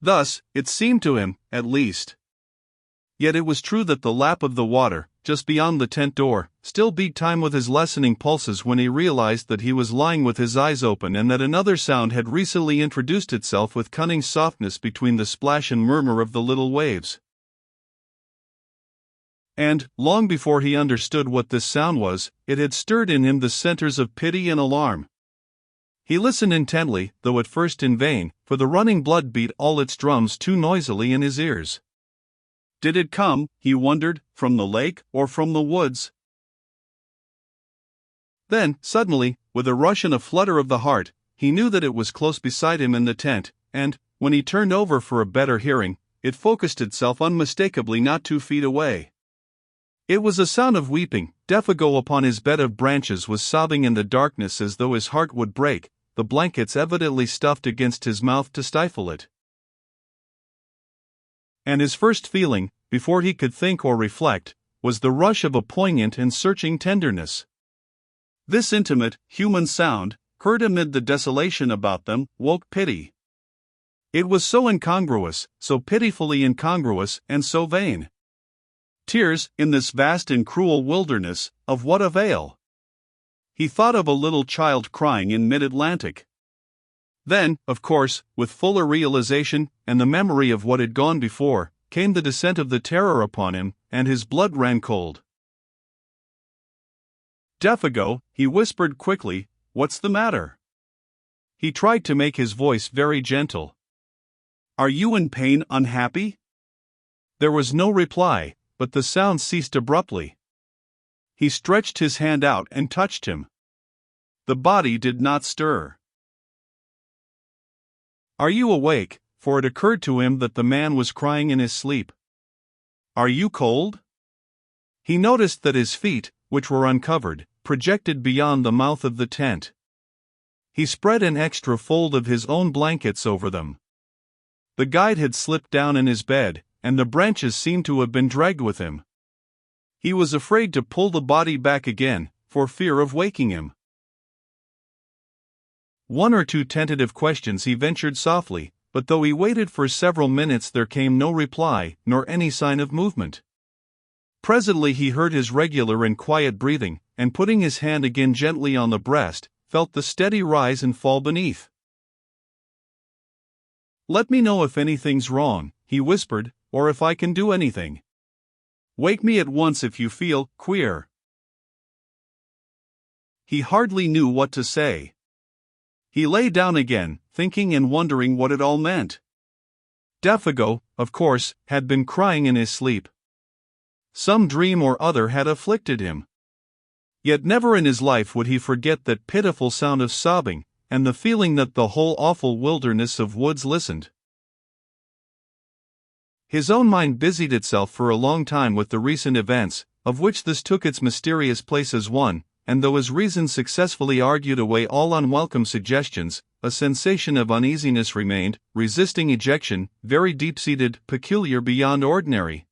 Thus, it seemed to him, at least. Yet it was true that the lap of the water, just beyond the tent door, still beat time with his lessening pulses when he realized that he was lying with his eyes open and that another sound had recently introduced itself with cunning softness between the splash and murmur of the little waves. And, long before he understood what this sound was, it had stirred in him the centers of pity and alarm. He listened intently, though at first in vain, for the running blood beat all its drums too noisily in his ears. Did it come, he wondered, from the lake or from the woods? Then, suddenly, with a rush and a flutter of the heart, he knew that it was close beside him in the tent, and, when he turned over for a better hearing, it focused itself unmistakably not 2 feet away. It was a sound of weeping. Défago upon his bed of branches was sobbing in the darkness as though his heart would break, the blankets evidently stuffed against his mouth to stifle it. And his first feeling, before he could think or reflect, was the rush of a poignant and searching tenderness. This intimate, human sound, heard amid the desolation about them, woke pity. It was so incongruous, so pitifully incongruous, and so vain. Tears, in this vast and cruel wilderness, of what avail? He thought of a little child crying in mid-Atlantic. Then, of course, with fuller realization, and the memory of what had gone before, came the descent of the terror upon him, and his blood ran cold. "Défago," he whispered quickly, "what's the matter?" He tried to make his voice very gentle. "Are you in pain, unhappy?" There was no reply, but the sound ceased abruptly. He stretched his hand out and touched him. The body did not stir. "Are you awake?" For it occurred to him that the man was crying in his sleep. "Are you cold?" He noticed that his feet, which were uncovered, projected beyond the mouth of the tent. He spread an extra fold of his own blankets over them. The guide had slipped down in his bed, and the branches seemed to have been dragged with him. He was afraid to pull the body back again, for fear of waking him. 1 or 2 tentative questions he ventured softly, but though he waited for several minutes there came no reply, nor any sign of movement. Presently he heard his regular and quiet breathing, and putting his hand again gently on the breast, felt the steady rise and fall beneath. "Let me know if anything's wrong," he whispered, "or if I can do anything. Wake me at once if you feel queer." He hardly knew what to say. He lay down again, thinking and wondering what it all meant. Défago, of course, had been crying in his sleep. Some dream or other had afflicted him. Yet never in his life would he forget that pitiful sound of sobbing, and the feeling that the whole awful wilderness of woods listened. His own mind busied itself for a long time with the recent events, of which this took its mysterious place as one, and though his reason successfully argued away all unwelcome suggestions, a sensation of uneasiness remained, resisting ejection, very deep-seated, peculiar beyond ordinary.